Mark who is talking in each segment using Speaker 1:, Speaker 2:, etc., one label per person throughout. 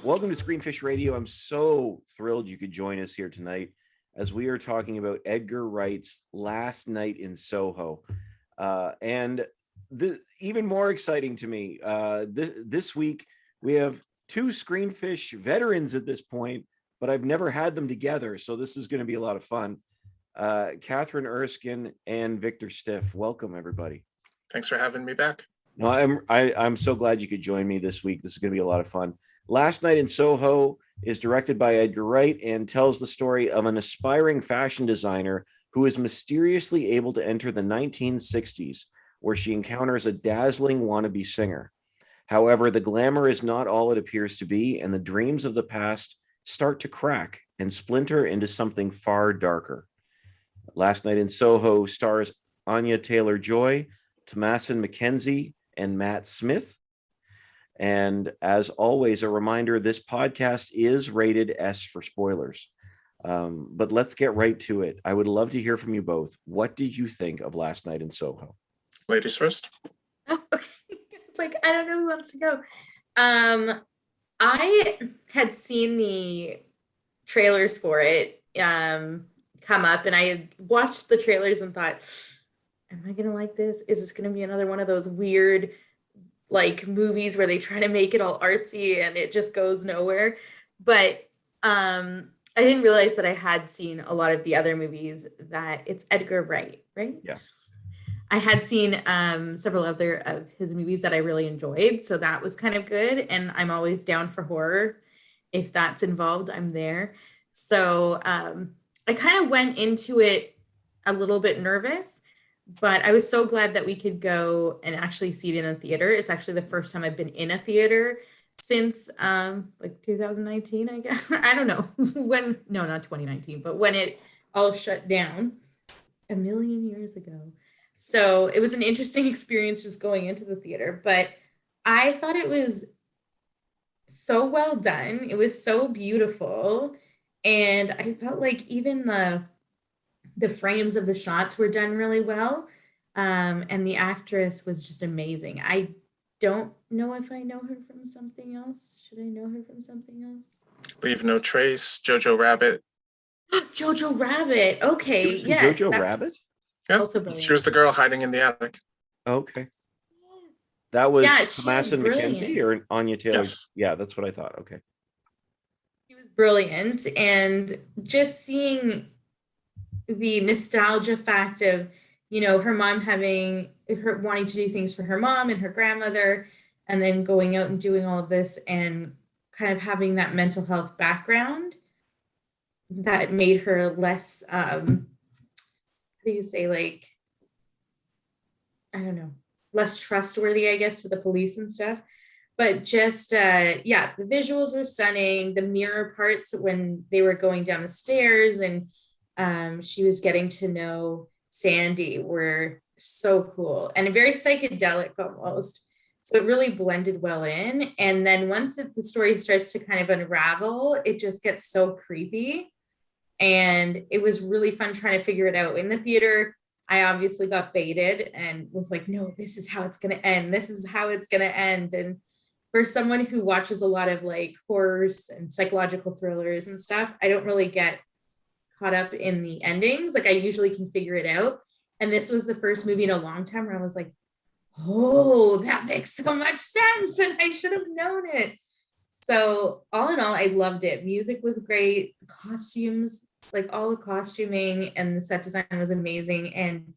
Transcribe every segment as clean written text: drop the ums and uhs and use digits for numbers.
Speaker 1: Welcome to Screenfish Radio. I'm so thrilled you could join us here tonight as we are talking about Edgar Wright's Last Night in Soho. Even more exciting to me, this week we have two Screenfish veterans at this point, but I've never had them together, so this is going to be a lot of fun. Catherine Erskine and Victor Stiff. Welcome, everybody.
Speaker 2: Thanks for having me back.
Speaker 1: No, I'm so glad you could join me this week. This is going to be a lot of fun. Last Night in Soho is directed by Edgar Wright and tells the story of an aspiring fashion designer who is mysteriously able to enter the 1960s, where she encounters a dazzling wannabe singer. However, the glamour is not all it appears to be, and the dreams of the past start to crack and splinter into something far darker. Last Night in Soho stars Anya Taylor-Joy, Thomasin McKenzie, and Matt Smith. And as always, a reminder, this podcast is rated S for spoilers. But let's get right to it. I would love to hear from you both. What did you think of Last Night in Soho?
Speaker 2: Ladies first.
Speaker 3: Oh, okay. It's like, I don't know who wants to go. I had seen the trailers for it come up, and I had watched the trailers and thought, am I going to like this? Is this going to be another one of those weird like movies where they try to make it all artsy and it just goes nowhere? But I didn't realize that I had seen a lot of the other movies, that it's Edgar Wright, right?
Speaker 1: Yeah.
Speaker 3: I had seen several other of his movies that I really enjoyed, so that was kind of good. And I'm always down for horror. If that's involved, I'm there. So I kind of went into it a little bit nervous, but I was so glad that we could go and actually see it in a theater. It's actually the first time I've been in a theater since like 2019, I guess. I don't know when, no, not 2019, but when it all shut down a million years ago. So it was an interesting experience just going into the theater, but I thought it was so well done. It was so beautiful. And I felt like even the frames of the shots were done really well. And the actress was just amazing. I don't know if I know her from something else. Should I know her from something else?
Speaker 2: Leave No Trace, Jojo Rabbit.
Speaker 3: Jojo Rabbit. Okay.
Speaker 1: Yeah. Jojo Rabbit?
Speaker 2: Yeah.
Speaker 3: Also brilliant.
Speaker 2: She was the girl hiding in the attic.
Speaker 1: Okay. That was Thomasin McKenzie or Anya Taylor?
Speaker 2: Yes.
Speaker 1: Yeah, that's what I thought. Okay.
Speaker 3: She was brilliant. And just seeing the nostalgia fact of, you know, her mom wanting to do things for her mom and her grandmother, and then going out and doing all of this and kind of having that mental health background that made her less, how do you say, like, I don't know, less trustworthy, I guess, to the police and stuff. But just, the visuals were stunning. The mirror parts when they were going down the stairs and she was getting to know Sandy were so cool and very psychedelic almost. So it really blended well in. And then once the story starts to kind of unravel, it just gets so creepy. And it was really fun trying to figure it out. In the theater, I obviously got baited and was like, no, this is how it's going to end. This is how it's going to end. And for someone who watches a lot of like horrors and psychological thrillers and stuff, I don't really get caught up in the endings. Like I usually can figure it out. And this was the first movie in a long time where I was like, oh, that makes so much sense. And I should have known it. So all in all, I loved it. Music was great. Costumes, like all the costuming and the set design was amazing. And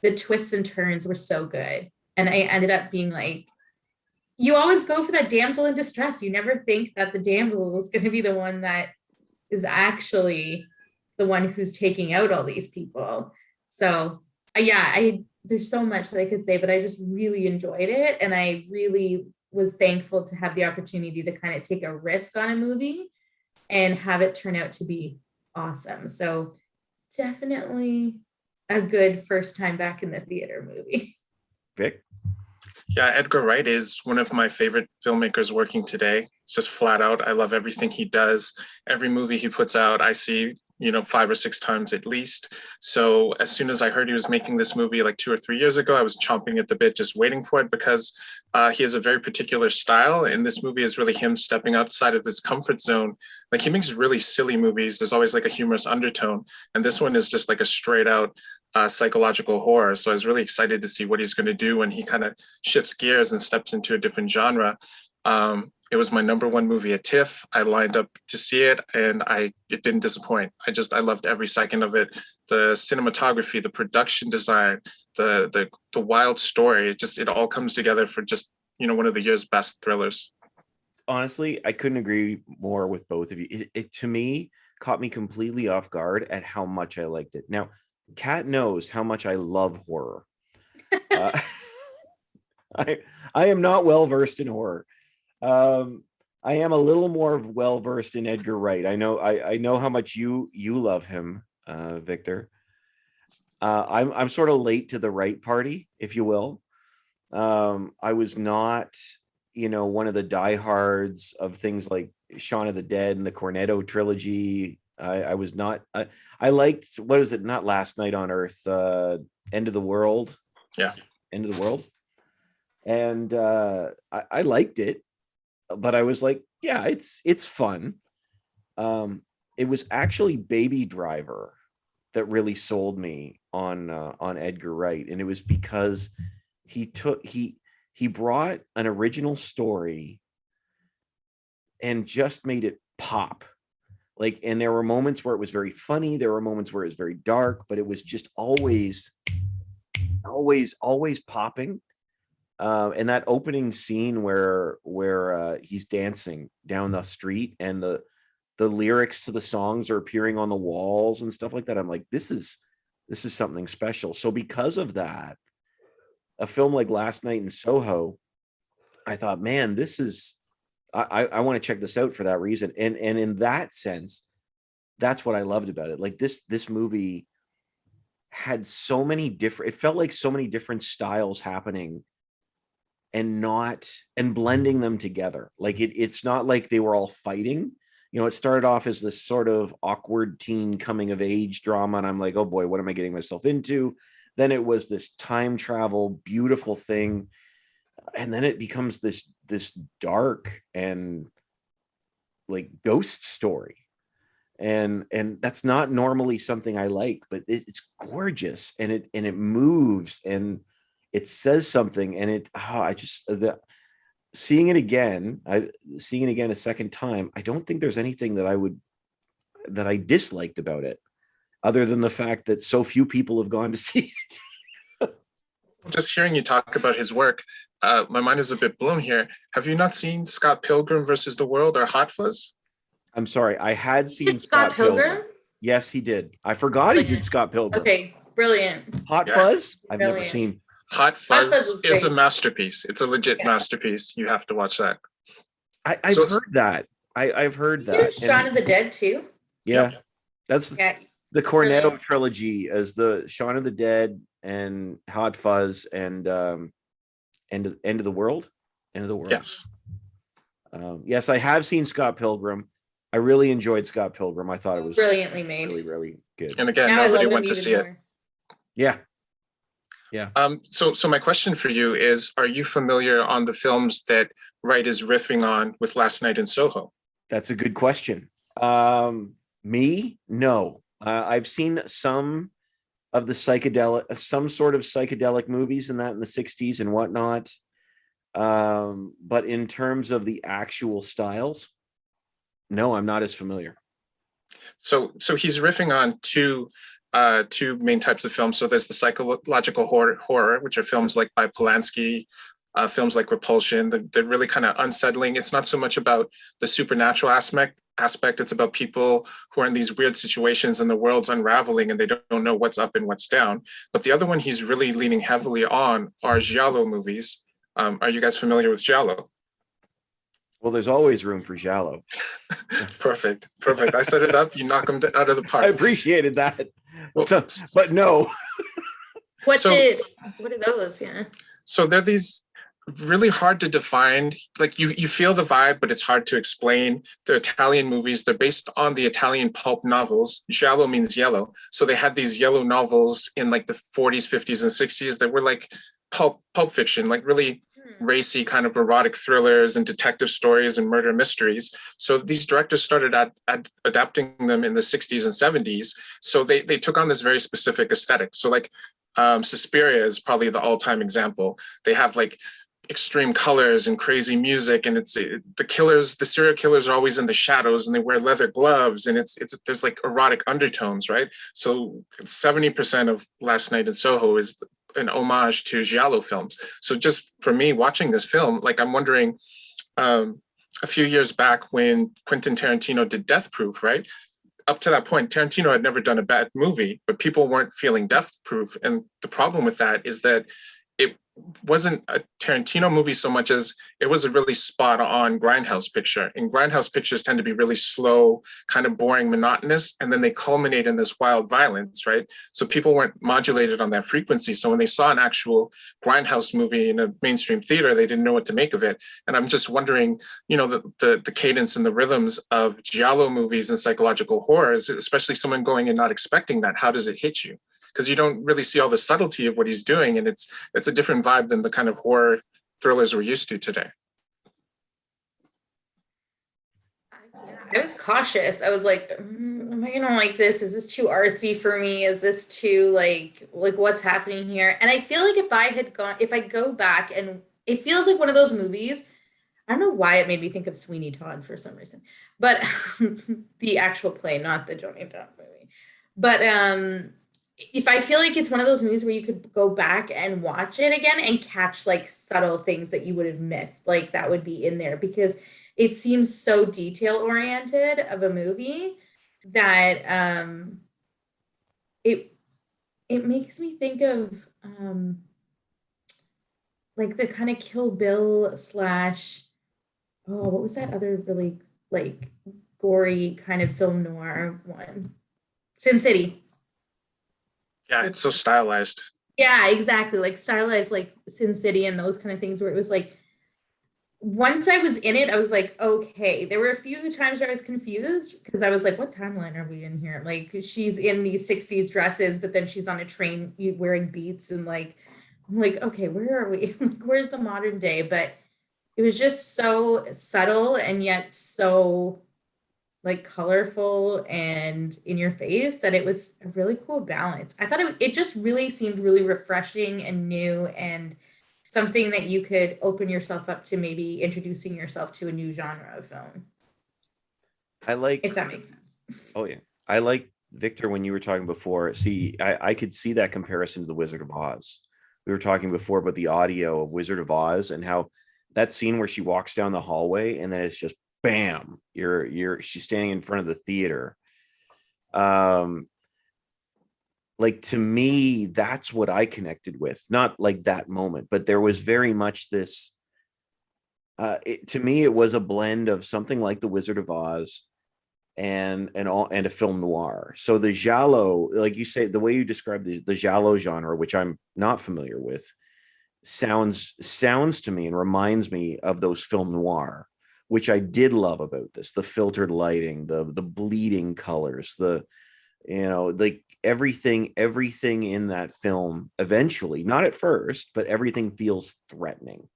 Speaker 3: the twists and turns were so good. And I ended up being like, you always go for that damsel in distress. You never think that the damsel is going to be the one that is actually the one who's taking out all these people. So there's so much that I could say, but I just really enjoyed it. And I really was thankful to have the opportunity to kind of take a risk on a movie and have it turn out to be awesome. So definitely a good first time back in the theater movie.
Speaker 1: Vic?
Speaker 2: Yeah, Edgar Wright is one of my favorite filmmakers working today. It's just flat out. I love everything he does. Every movie he puts out, I see 5 or 6 times at least. So as soon as I heard he was making this movie like 2 or 3 years ago, I was chomping at the bit, just waiting for it, because he has a very particular style. And this movie is really him stepping outside of his comfort zone. Like, he makes really silly movies. There's always like a humorous undertone. And this one is just like a straight out psychological horror. So I was really excited to see what he's going to do when he kind of shifts gears and steps into a different genre. It was my #1 movie at TIFF. I lined up to see it, and it didn't disappoint. I loved every second of it. The cinematography, the production design, the wild story. It all comes together for just one of the year's best thrillers.
Speaker 1: Honestly, I couldn't agree more with both of you. It to me caught me completely off guard at how much I liked it. Now, Kat knows how much I love horror. I am not well versed in horror. I am a little more well versed in Edgar Wright. I know how much you love him, Victor. I'm sort of late to the Wright party, if you will. I was not, one of the diehards of things like Shaun of the Dead and the Cornetto trilogy. I was not. I liked, what is it? Not Last Night on Earth. End of the World.
Speaker 2: Yeah.
Speaker 1: End of the World. And I liked it. But I was like, yeah, it's fun. It was actually Baby Driver that really sold me on Edgar Wright, and it was because he brought an original story and just made it pop. Like, and there were moments where it was very funny, there were moments where it was very dark, but it was just always popping. And that opening scene where he's dancing down the street and the lyrics to the songs are appearing on the walls and stuff like that, I'm like, this is something special. So because of that, a film like Last Night in Soho, I thought, man, I want to check this out for that reason. And in that sense, that's what I loved about it. Like, this movie had it felt like so many different styles happening and blending them together. Like, it's not like they were all fighting. It started off as this sort of awkward teen coming of age drama, and I'm like, oh boy, what am I getting myself into? Then it was this time travel, beautiful thing, and then it becomes this dark and like ghost story, and that's not normally something I like, but it's gorgeous, and it moves, and it says something, and seeing it again a second time, I don't think there's anything that I disliked about it, other than the fact that so few people have gone to see it.
Speaker 2: Just hearing you talk about his work, my mind is a bit blown here. Have you not seen Scott Pilgrim versus the World or Hot Fuzz?
Speaker 1: I'm sorry, I had seen
Speaker 3: Scott Pilgrim.
Speaker 1: Yes, he did. I forgot he did Scott Pilgrim.
Speaker 3: Okay, brilliant.
Speaker 1: Hot Fuzz? I've
Speaker 3: Brilliant.
Speaker 1: never seen.
Speaker 2: Hot Fuzz is a
Speaker 3: great.
Speaker 2: masterpiece. It's a legit masterpiece. You have to watch that.
Speaker 1: I've heard that. I've heard that.
Speaker 3: Shaun of the Dead too.
Speaker 1: Yeah, that's the Cornetto
Speaker 3: Brilliant.
Speaker 1: trilogy, as the Shaun of the Dead and Hot Fuzz and End of the World. End of the World.
Speaker 2: Yes.
Speaker 1: Yes, I have seen Scott Pilgrim. I really enjoyed Scott Pilgrim. I thought it was
Speaker 3: Brilliantly made.
Speaker 1: really, really good.
Speaker 2: And again,
Speaker 3: Now I
Speaker 2: nobody
Speaker 3: love
Speaker 2: went
Speaker 3: him
Speaker 2: to
Speaker 3: even
Speaker 2: see it.
Speaker 3: more.
Speaker 1: Yeah.
Speaker 2: So my question for you is, are you familiar on the films that Wright is riffing on with Last Night in Soho?
Speaker 1: That's a good question. Me? No. I've seen some of the some sort of psychedelic movies in the 60s and whatnot. But in terms of the actual styles, no, I'm not as familiar.
Speaker 2: So he's riffing on two main types of films. So there's the psychological horror, which are films like by Polanski, films like Repulsion. They're really kind of unsettling. It's not so much about the supernatural aspect. It's about people who are in these weird situations and the world's unraveling and they don't know what's up and what's down. But the other one he's really leaning heavily on are giallo movies. Are you guys familiar with giallo?
Speaker 1: Well, there's always room for giallo.
Speaker 2: Perfect. I set it up. You knock them out of the park.
Speaker 1: I appreciated that. But no.
Speaker 3: What are those? Yeah.
Speaker 2: So they're these really hard to define. Like you feel the vibe, but it's hard to explain. They're Italian movies. They're based on the Italian pulp novels. Giallo means yellow. So they had these yellow novels in like the 40s, 50s, and 60s that were like pulp fiction, like really racy kind of erotic thrillers and detective stories and murder mysteries. So these directors started adapting them in the 60s and 70s. So they took on this very specific aesthetic. So like Suspiria is probably the all-time example. They have like extreme colors and crazy music, and the serial killers are always in the shadows, and they wear leather gloves, and it's there's like erotic undertones, right? So 70% of Last Night in Soho is an homage to giallo films. So just for me watching this film, like I'm wondering, a few years back when Quentin Tarantino did Death Proof, right? Up to that point, Tarantino had never done a bad movie, but people weren't feeling Death Proof. And the problem with that is that it wasn't a Tarantino movie so much as it was a really spot on grindhouse picture. And grindhouse pictures tend to be really slow, kind of boring, monotonous, and then they culminate in this wild violence, right? So people weren't modulated on that frequency. So when they saw an actual grindhouse movie in a mainstream theater, they didn't know what to make of it. And I'm just wondering, you know, the cadence and the rhythms of giallo movies and psychological horrors, especially someone going and not expecting that, how does it hit you? Because you don't really see all the subtlety of what he's doing, and it's a different vibe than the kind of horror thrillers we're used to today.
Speaker 3: I was cautious. I was like, am I gonna like this? Is this too artsy for me? Is this too like what's happening here? And I feel like if I go back, and it feels like one of those movies. I don't know why it made me think of Sweeney Todd for some reason, but the actual play, not the Johnny Depp movie. But if I feel like it's one of those movies where you could go back and watch it again and catch like subtle things that you would have missed, like that would be in there, because it seems so detail oriented of a movie that it makes me think of like the kind of Kill Bill slash, oh, what was that other really like gory kind of film noir one? Sin City.
Speaker 2: Yeah, it's so stylized.
Speaker 3: Yeah, exactly. Like stylized, like Sin City and those kind of things, where it was like, once I was in it, I was like, okay. There were a few times where I was confused because I was like, what timeline are we in here? Like, she's in these 60s dresses, but then she's on a train wearing beats, and like, I'm like, okay, where are we? Like, where's the modern day? But it was just so subtle and yet so like colorful and in your face that it was a really cool balance. I thought it just really seemed really refreshing and new, and something that you could open yourself up to maybe introducing yourself to a new genre of film.
Speaker 1: I like,
Speaker 3: If that makes sense.
Speaker 1: oh yeah, I like, Victor, when you were talking before, see, I could see that comparison to the Wizard of Oz. We were talking before about the audio of Wizard of Oz and how that scene where she walks down the hallway and then it's just bam, she's standing in front of the theater. Like, to me, that's what I connected with, not like that moment, but there was very much this, to me, it was a blend of something like the Wizard of Oz and a film noir. So the giallo, like you say, the way you describe the giallo genre, which I'm not familiar with, sounds to me and reminds me of those film noir, which I did love about this: the filtered lighting, the bleeding colors, like everything in that film eventually, not at first, but everything feels threatening.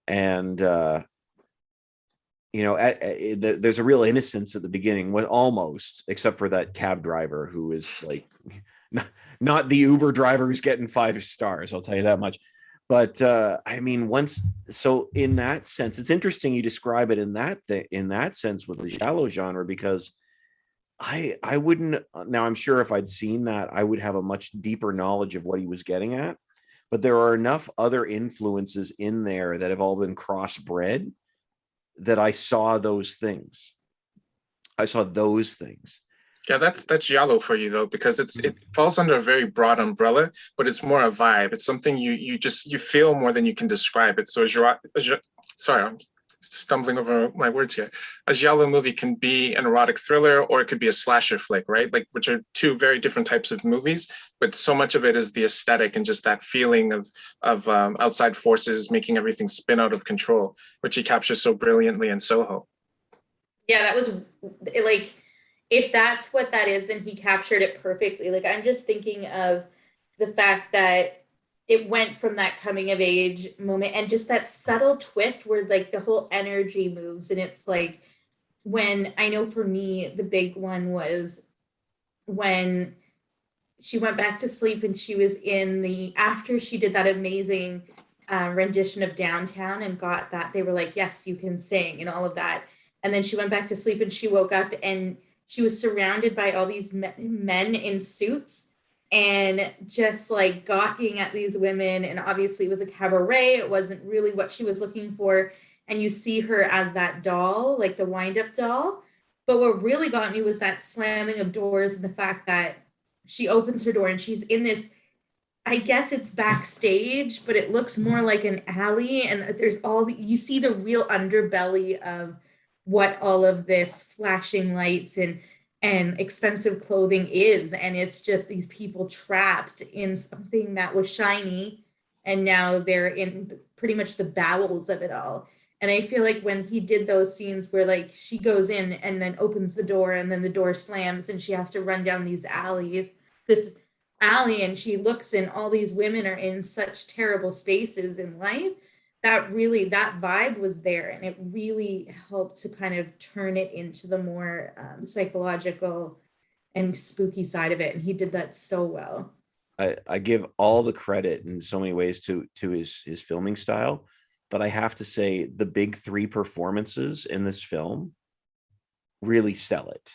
Speaker 1: And there's a real innocence at the beginning, with almost, except for that cab driver who is like not the Uber driver who's getting 5 stars, I'll tell you that much. But I mean, so in that sense, it's interesting you describe it in that sense with the giallo genre, because I wouldn't. Now, I'm sure if I'd seen that, I would have a much deeper knowledge of what he was getting at. But there are enough other influences in there that have all been crossbred that I saw those things.
Speaker 2: Yeah, that's giallo for you though, because it falls under a very broad umbrella, but it's more a vibe. It's something you feel more than you can describe it. So sorry, stumbling over my words here. A giallo movie can be an erotic thriller, or it could be a slasher flick, right? Like, which are two very different types of movies, but so much of it is the aesthetic and just that feeling of outside forces making everything spin out of control, which he captures so brilliantly in Soho.
Speaker 3: Yeah, that was like, if that's what that is, then he captured it perfectly. Like, I'm just thinking of the fact that it went from that coming of age moment and just that subtle twist where like the whole energy moves. And it's like, when I know for me, the big one was when she went back to sleep and she was in the, after she did that amazing rendition of Downtown and got that, they were like, yes, you can sing and all of that. And then she went back to sleep and she woke up and she was surrounded by all these men in suits and just like gawking at these women. And obviously it was a cabaret. It wasn't really what she was looking for. And you see her as that doll, like the wind-up doll. But what really got me was that slamming of doors and the fact that she opens her door and she's in this, I guess it's backstage, but it looks more like an alley. And there's all the, you see the real underbelly of what all of this flashing lights and expensive clothing is. And it's just these people trapped in something that was shiny. And now they're in pretty much the bowels of it all. And I feel like when he did those scenes where like she goes in and then opens the door and then the door slams and she has to run down this alley and she looks and all these women are in such terrible spaces in life, that vibe was there. And it really helped to kind of turn it into the more psychological and spooky side of it. And he did that so well.
Speaker 1: I give all the credit in so many ways to his filming style, but I have to say the big three performances in this film really sell it.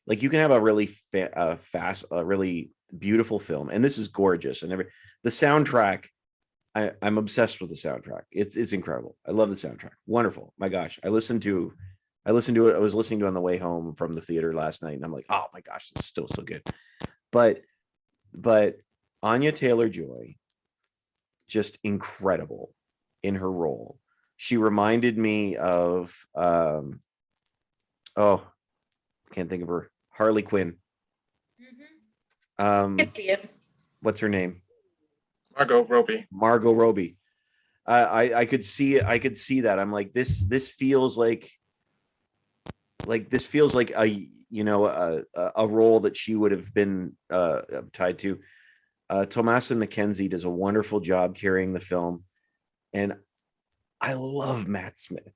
Speaker 1: Like, you can have a really fast, really beautiful film, and this is gorgeous, and the soundtrack, I'm obsessed with the soundtrack. It's incredible. I love the soundtrack. Wonderful. My gosh, I listened to it. I was listening to it on the way home from the theater last night, and I'm like, oh my gosh, it's still so good. But Anya Taylor-Joy, just incredible in her role. She reminded me of I can't think of her, Harley Quinn.
Speaker 3: I see it.
Speaker 1: What's her name?
Speaker 2: Margot
Speaker 1: Robbie. I could see it. I could see that. I'm like, this feels like a role that she would have been tied to. Thomasin McKenzie does a wonderful job carrying the film, and I love Matt Smith.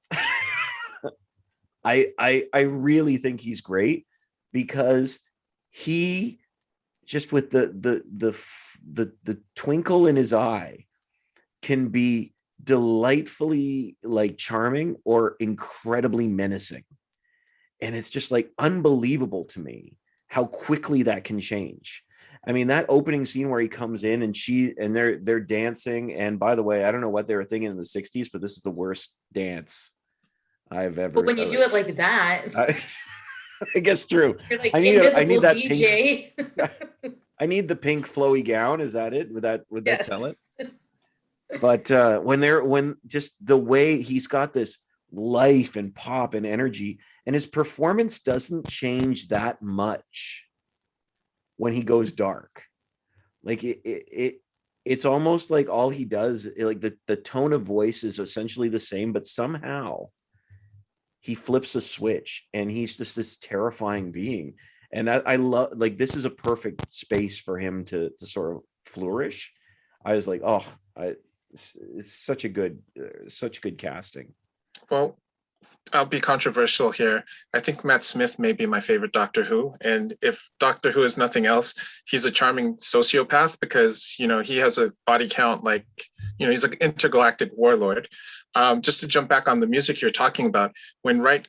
Speaker 1: I really think he's great, because he just, with the twinkle in his eye, can be delightfully like charming or incredibly menacing. And it's just like unbelievable to me how quickly that can change. I mean, that opening scene where he comes in and they're dancing. And by the way, I don't know what they were thinking in the 60s, but this is the worst dance I've ever.
Speaker 3: But when you do it like that,
Speaker 1: I guess true.
Speaker 3: you're like
Speaker 1: I need that
Speaker 3: DJ.
Speaker 1: Pink, I need the pink flowy gown. Is that it? Would that sell it? But when just the way he's got this life and pop and energy, and his performance doesn't change that much when he goes dark. Like it's almost like all he does, like the tone of voice is essentially the same, but somehow he flips a switch and he's just this terrifying being. And I love, like, this is a perfect space for him to sort of flourish. I was like, it's such good casting.
Speaker 2: Well, I'll be controversial here. I think Matt Smith may be my favorite Doctor Who. And if Doctor Who is nothing else, he's a charming sociopath, because, he has a body count like, he's an intergalactic warlord. Just to jump back on the music you're talking about, when Wright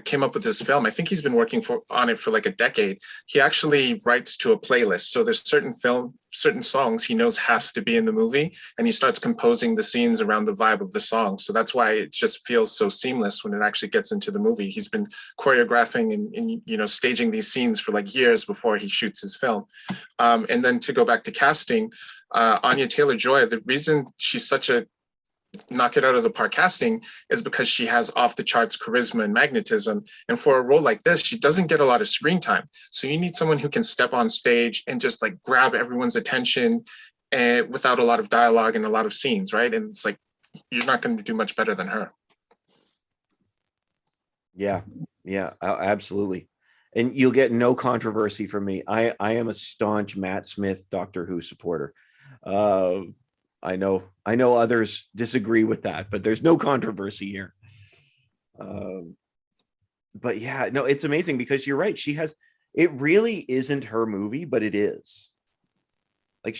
Speaker 2: came up with this film, I think he's been working on it for like a decade. He actually writes to a playlist. So there's certain songs he knows has to be in the movie, and he starts composing the scenes around the vibe of the song. So that's why it just feels so seamless when it actually gets into the movie. He's been choreographing and staging these scenes for like years before he shoots his film. And then to go back to casting, Anya Taylor-Joy, the reason she's such a knock it out of the park casting is because she has off the charts charisma and magnetism. And for a role like this, she doesn't get a lot of screen time. So you need someone who can step on stage and just like grab everyone's attention and without a lot of dialogue and a lot of scenes, right? And it's like, you're not going to do much better than her.
Speaker 1: Yeah, absolutely. And you'll get no controversy from me. I am a staunch Matt Smith Doctor Who supporter. I know others disagree with that, but there's no controversy here. But yeah, no, it's amazing because you're right. It really isn't her movie, but it is. Like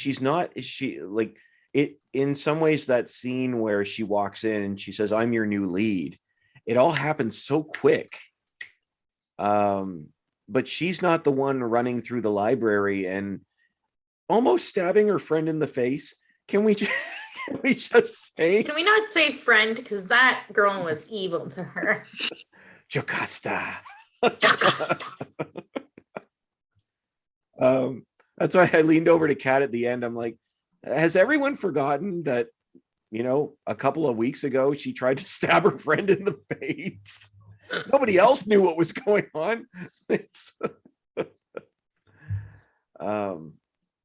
Speaker 1: in some ways, that scene where she walks in and she says, "I'm your new lead," it all happens so quick. But she's not the one running through the library and almost stabbing her friend in the face. Can we just say?
Speaker 3: Can we not say friend? Because that girl was evil to her.
Speaker 1: Jocasta. That's why I leaned over to Kat at the end. I'm like, has everyone forgotten that, a couple of weeks ago, she tried to stab her friend in the face? Nobody else knew what was going on.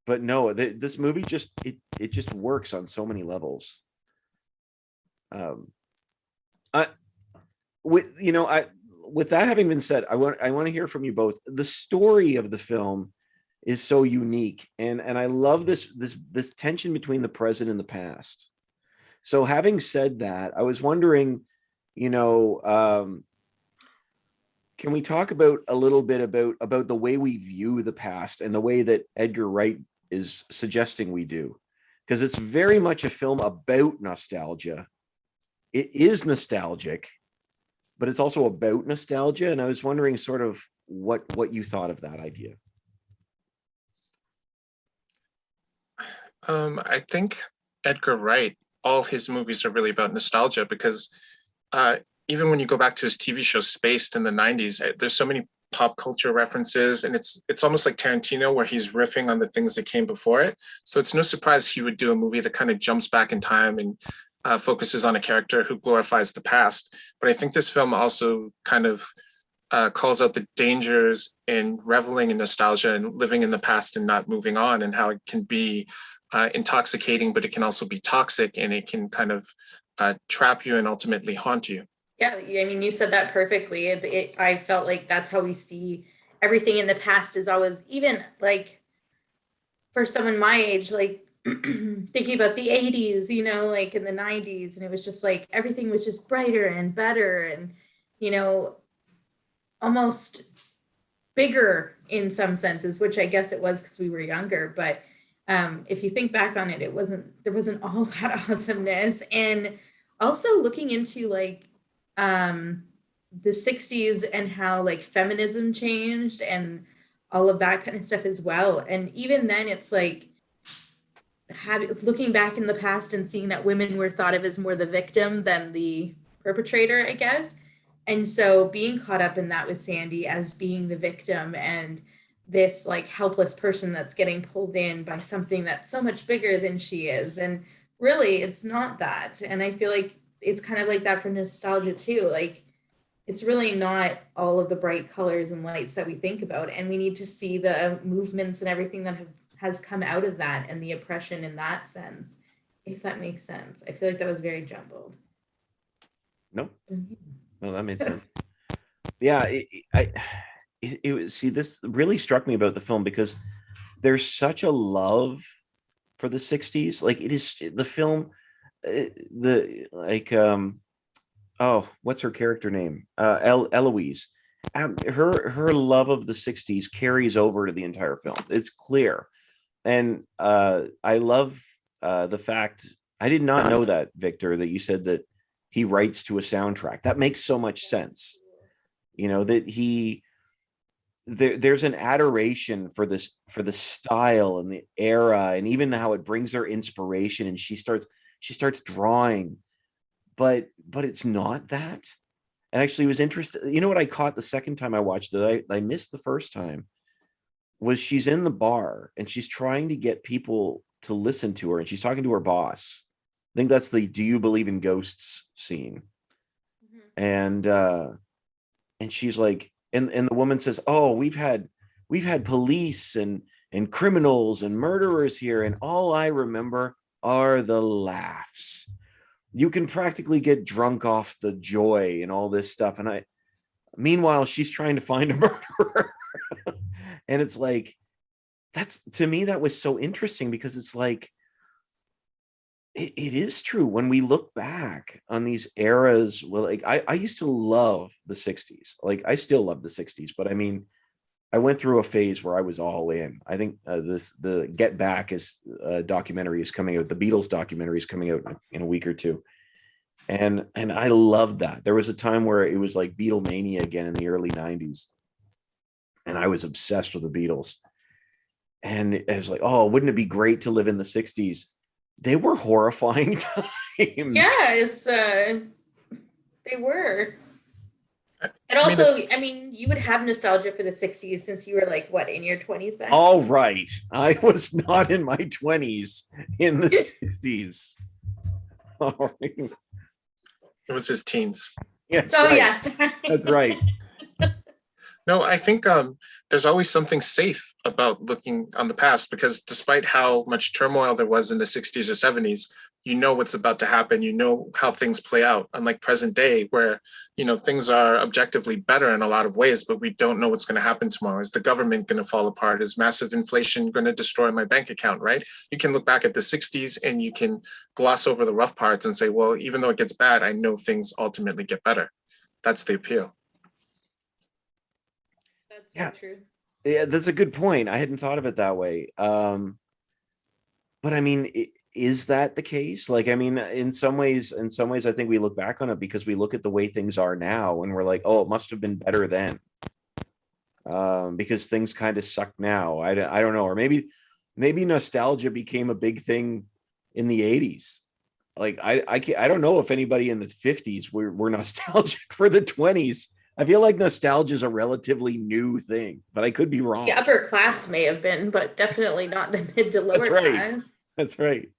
Speaker 1: But no, this movie just works on so many levels. With that having been said, I want to hear from you both. The story of the film is so unique, and I love this tension between the present and the past. So having said that, I was wondering, can we talk a little bit about the way we view the past and the way that Edgar Wright is suggesting we do? Because it's very much a film about nostalgia. It is nostalgic, but it's also about nostalgia. And I was wondering sort of what you thought of that idea.
Speaker 2: I think Edgar Wright, all his movies are really about nostalgia because even when you go back to his TV show Spaced in the 90s, there's so many pop culture references, and it's almost like Tarantino where he's riffing on the things that came before it. So it's no surprise he would do a movie that kind of jumps back in time and focuses on a character who glorifies the past. But I think this film also kind of calls out the dangers in reveling in nostalgia and living in the past and not moving on, and how it can be intoxicating, but it can also be toxic, and it can kind of trap you and ultimately haunt you.
Speaker 3: Yeah, I mean, you said that perfectly. I felt like that's how we see everything in the past is always, even like for someone my age, like thinking about the 80s, like in the 90s, and it was just like everything was just brighter and better and, almost bigger in some senses, which I guess it was because we were younger. But if you think back on it, there wasn't all that awesomeness. And also looking into like the 60s and how like feminism changed and all of that kind of stuff as well. And even then it's like looking back in the past and seeing that women were thought of as more the victim than the perpetrator, I guess. And so being caught up in that with Sandy as being the victim and this like helpless person that's getting pulled in by something that's so much bigger than she is. And really it's not that. And I feel like it's kind of like that for nostalgia too. Like it's really not all of the bright colors and lights that we think about. And we need to see the movements and everything that has come out of that and the oppression in that sense, if that makes sense. I feel like that was very jumbled.
Speaker 1: No, that made sense. Yeah, this really struck me about the film because there's such a love for the 60s. Like it is the film, what's her character name? Eloise. Her love of the 60s carries over to the entire film. It's clear. And I love the fact, I did not know that, Victor, that you said that he writes to a soundtrack. That makes so much sense. That there's an adoration for the style and the era, and even how it brings her inspiration, and she starts drawing, but it's not that. And actually, it was interesting. What I caught the second time I watched it, I missed the first time, was she's in the bar and she's trying to get people to listen to her, and she's talking to her boss, I think that's the "Do you believe in ghosts" scene. And she's like, and the woman says, "Oh, we've had police and criminals and murderers here, and all I remember are the laughs. You can practically get drunk off the joy and all this stuff." And meanwhile, she's trying to find a murderer. And it's like, to me, that was so interesting, because it's like, it is true when we look back on these eras. Well, like I used to love the 60s. Like I still love the 60s, but I mean, I went through a phase where I was all in. I think the Get Back documentary is coming out. The Beatles documentary is coming out in a week or two. And I loved that. There was a time where it was like Beatlemania again in the early 90s. And I was obsessed with the Beatles. And it was like, oh, wouldn't it be great to live in the 60s? They were horrifying times.
Speaker 3: Yes, they were. And also, I mean, you would have nostalgia for the 60s since you were like, what, in your 20s back then?
Speaker 1: All right. I was not in my 20s in the 60s. All right.
Speaker 2: It was his teens.
Speaker 1: Yes.
Speaker 3: Oh,
Speaker 1: right.
Speaker 3: yes.
Speaker 1: That's right.
Speaker 2: No, I think there's always something safe about looking on the past, because despite how much turmoil there was in the 60s or 70s, you know what's about to happen. You know how things play out, unlike present day where, you know, things are objectively better in a lot of ways, but we don't know what's going to happen tomorrow. Is the government going to fall apart? Is massive inflation going to destroy my bank account, right? You can look back at the 60s and you can gloss over the rough parts and say, well, even though it gets bad, I know things ultimately get better. That's the appeal.
Speaker 3: That's so true.
Speaker 1: Yeah, that's a good point. I hadn't thought of it that way. But I mean, is that the case? Like, I mean, in some ways, I think we look back on it because we look at the way things are now and we're like, oh, it must have been better then. Because things kind of suck now. I don't know. Or maybe nostalgia became a big thing in the 80s. Like, I don't know if anybody in the 50s were nostalgic for the 20s. I feel like nostalgia is a relatively new thing, but I could be wrong.
Speaker 3: The upper class may have been, but definitely not the mid to lower class.
Speaker 1: That's right.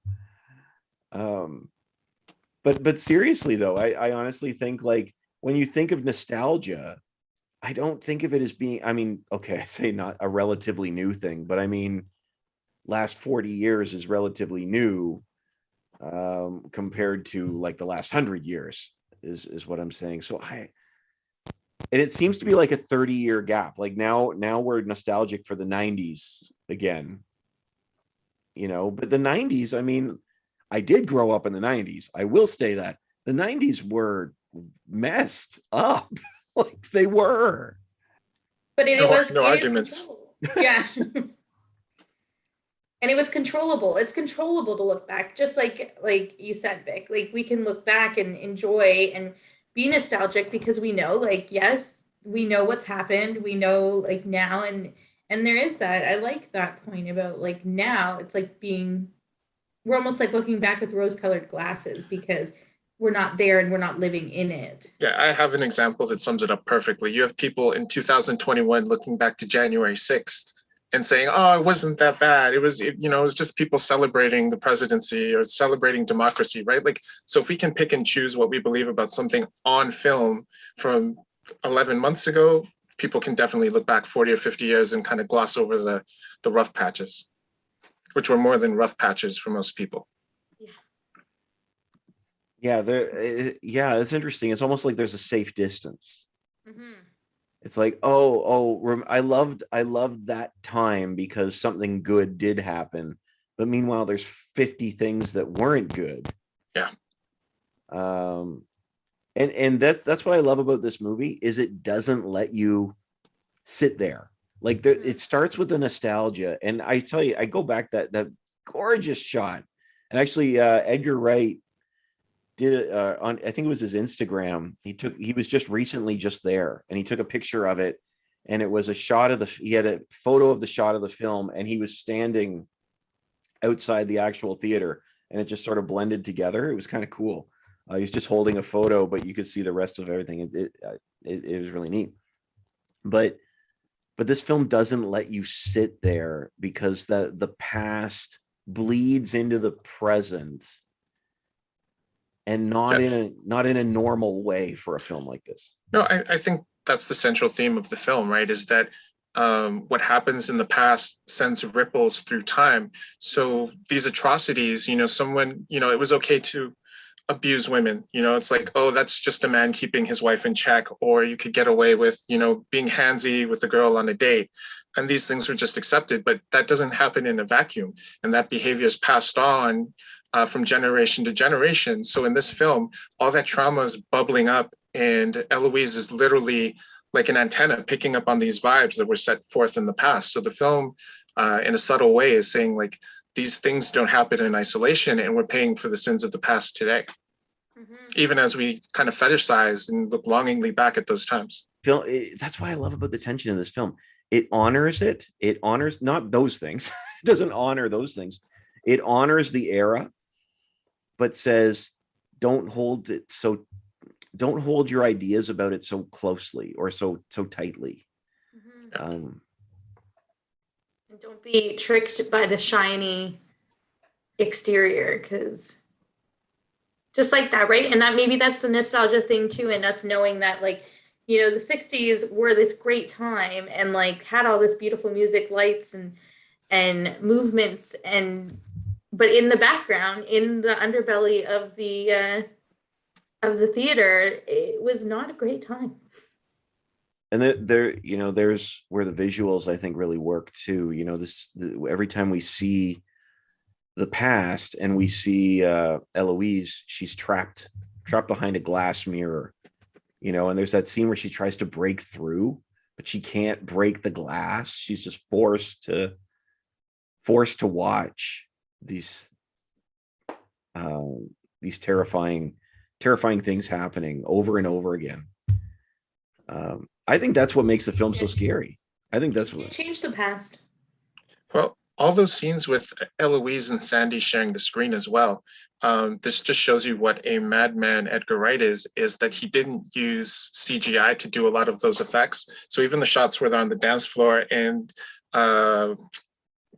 Speaker 1: But seriously though, I honestly think, like, when you think of nostalgia, I don't think of it as being, I mean, okay, I say not a relatively new thing, but I mean, last 40 years is relatively new compared to like the last 100 years is what I'm saying. So and it seems to be like a 30-year gap. Like now we're nostalgic for the 90s again, you know, but the 90s, I mean, I did grow up in the 90s. I will say that the 90s were messed up. Like they were.
Speaker 3: But it was
Speaker 2: arguments.
Speaker 3: Yeah. And it was controllable. It's controllable to look back, just like you said, Vic. Like we can look back and enjoy and be nostalgic because we know, like, yes, we know what's happened. We know, like, now, and there is that. I like that point about, like, now it's like we're almost like looking back with rose-colored glasses because we're not there and we're not living in it.
Speaker 2: Yeah, I have an example that sums it up perfectly. You have people in 2021 looking back to January 6th and saying, oh, it wasn't that bad. It was just people celebrating the presidency or celebrating democracy, right? Like, so if we can pick and choose what we believe about something on film from 11 months ago, people can definitely look back 40 or 50 years and kind of gloss over the rough patches, which were more than rough patches for most people.
Speaker 1: Yeah, it's interesting. It's almost like there's a safe distance.
Speaker 3: Mm-hmm.
Speaker 1: It's like, I loved that time because something good did happen. But meanwhile, there's 50 things that weren't good.
Speaker 2: Yeah.
Speaker 1: And that's what I love about this movie is it doesn't let you sit there. Like it starts with the nostalgia. And I tell you, I go back that gorgeous shot. And actually, Edgar Wright did on, I think it was his Instagram. He was just recently just there and he took a picture of it. And it was a shot of he had a photo of the shot of the film and he was standing outside the actual theater and it just sort of blended together. It was kind of cool. He's just holding a photo, but you could see the rest of everything. It was really neat. But this film doesn't let you sit there because the past bleeds into the present and not in a normal way for a film like this.
Speaker 2: No, I think that's the central theme of the film, right? Is that what happens in the past sends ripples through time. So these atrocities, someone, it was okay to abuse women. It's like, oh, that's just a man keeping his wife in check, or you could get away with, being handsy with a girl on a date. And these things were just accepted, but that doesn't happen in a vacuum. And that behavior is passed on from generation to generation. So in this film, all that trauma is bubbling up, and Eloise is literally like an antenna picking up on these vibes that were set forth in the past. So the film, in a subtle way, is saying like, these things don't happen in isolation, and we're paying for the sins of the past today. Mm-hmm. Even as we kind of fetishize and look longingly back at those times.
Speaker 1: That's why I love about the tension in this film. It honors it. It honors not those things. It doesn't honor those things. It honors the era, but says, don't hold your ideas about it so closely or so tightly.
Speaker 3: Mm-hmm. And don't be tricked by the shiny exterior, because just like that, right? And that maybe that's the nostalgia thing too, and us knowing that, like, the 60s were this great time and like had all this beautiful music, lights and movements, but in the background, in the underbelly of the theater, it was not a great time.
Speaker 1: And there's where the visuals, I think, really work too. Every time we see the past and we see Eloise, she's trapped behind a glass mirror, and there's that scene where she tries to break through, but she can't break the glass. She's just forced to watch these terrifying things happening over and over again. I think that's what makes the film so scary. I think that's what
Speaker 3: changed the past.
Speaker 2: Well, all those scenes with Eloise and Sandy sharing the screen as well. This just shows you what a madman Edgar Wright is that he didn't use CGI to do a lot of those effects. So even the shots where they're on the dance floor and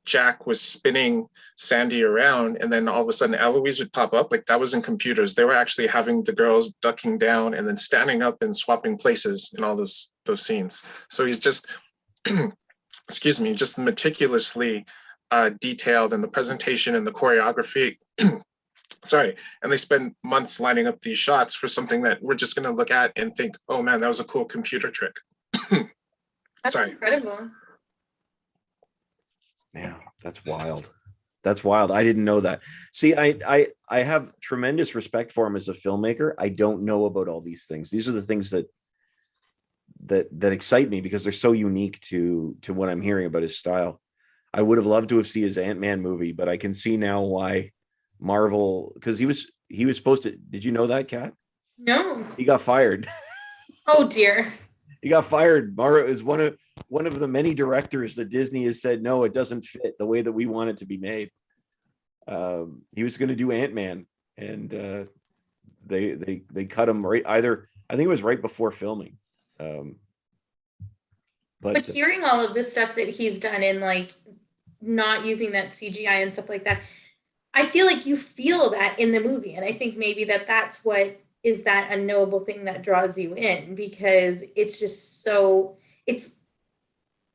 Speaker 2: Jack was spinning Sandy around, and then all of a sudden Eloise would pop up, like that was in computers. They were actually having the girls ducking down and then standing up and swapping places in all those scenes. So he's just, excuse me, just meticulously detailed in the presentation and the choreography. Sorry. And they spend months lining up these shots for something that we're just going to look at and think, oh man, that was a cool computer trick.
Speaker 3: That's
Speaker 2: Sorry.
Speaker 3: Incredible.
Speaker 1: Yeah, that's wild. That's wild. I didn't know that. See, I have tremendous respect for him as a filmmaker. I don't know about all these things. These are the things that excite me because they're so unique to what I'm hearing about his style. I would have loved to have seen his Ant-Man movie, but I can see now why Marvel, because he was supposed to. Did you know that, Kat?
Speaker 3: No.
Speaker 1: He got fired.
Speaker 3: Oh dear.
Speaker 1: He got fired. Marvel is one of the many directors that Disney has said, no, it doesn't fit the way that we want it to be made. He was going to do Ant-Man, and they cut him right. I think it was right before filming.
Speaker 3: But hearing all of this stuff that he's done and like not using that CGI and stuff like that, I feel like you feel that in the movie. And I think maybe that's what is that unknowable thing that draws you in, because it's just so,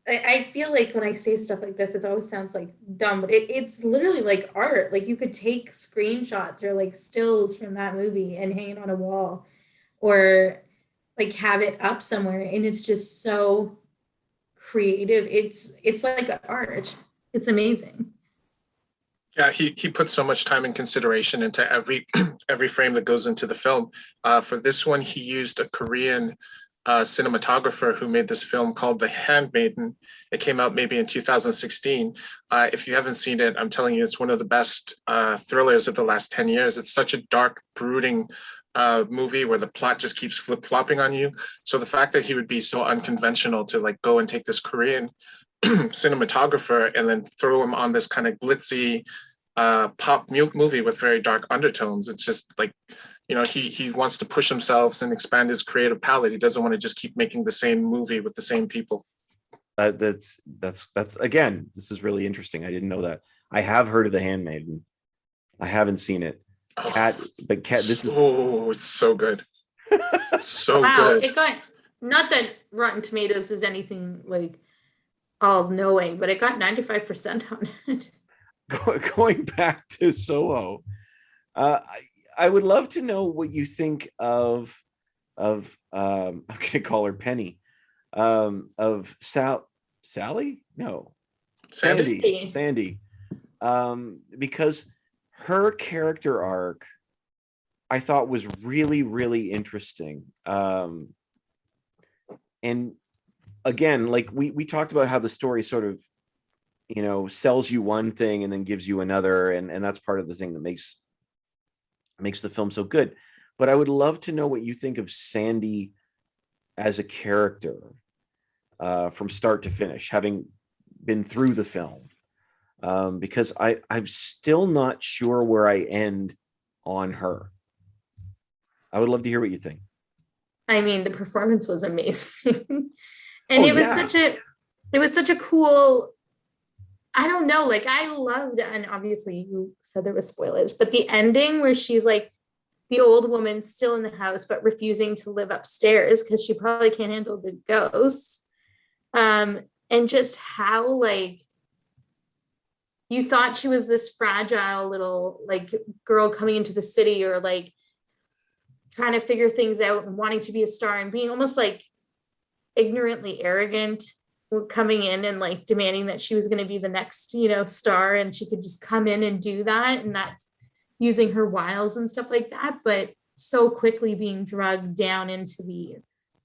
Speaker 3: I feel like when I say stuff like this, it always sounds like dumb, but it's literally like art. Like you could take screenshots or like stills from that movie and hang it on a wall or like have it up somewhere. And it's just so creative. It's like art. It's amazing.
Speaker 2: Yeah, he put so much time and consideration into every frame that goes into the film. For this one, he used a Korean cinematographer who made this film called The Handmaiden. It came out maybe in 2016. If you haven't seen it, I'm telling you, it's one of the best thrillers of the last 10 years. It's such a dark, brooding movie where the plot just keeps flip-flopping on you. So the fact that he would be so unconventional to like go and take this Korean cinematographer and then throw him on this kind of glitzy pop movie with very dark undertones, it's just like, he wants to push himself and expand his creative palette. He doesn't want to just keep making the same movie with the same people.
Speaker 1: That's again, this is really interesting. I didn't know that. I have heard of The Handmaiden. I haven't seen it. Cat, but Cat, this is
Speaker 2: it's so good. So
Speaker 3: Wow,
Speaker 2: good.
Speaker 3: it got, not that Rotten Tomatoes is anything like all knowing, but it got 95% on it.
Speaker 1: going back to Soho. I would love to know what you think of I'm gonna call her Penny, of Sally? No, Sandy. Because her character arc I thought was really, really interesting. And again, like we talked about how the story sort of, sells you one thing and then gives you another, and that's part of the thing that makes the film so good. But I would love to know what you think of Sandy as a character, from start to finish, having been through the film, because I'm still not sure where I end on her. I would love to hear what you think.
Speaker 3: I mean, the performance was amazing. And it was such a cool, I don't know, like I loved, and obviously you said there were spoilers, but the ending where she's like the old woman still in the house, but refusing to live upstairs because she probably can't handle the ghosts. And just how like you thought she was this fragile little like girl coming into the city, or like trying to figure things out and wanting to be a star and being almost like ignorantly arrogant, coming in and like demanding that she was going to be the next, star, and she could just come in and do that. And that's using her wiles and stuff like that, but so quickly being drugged down into the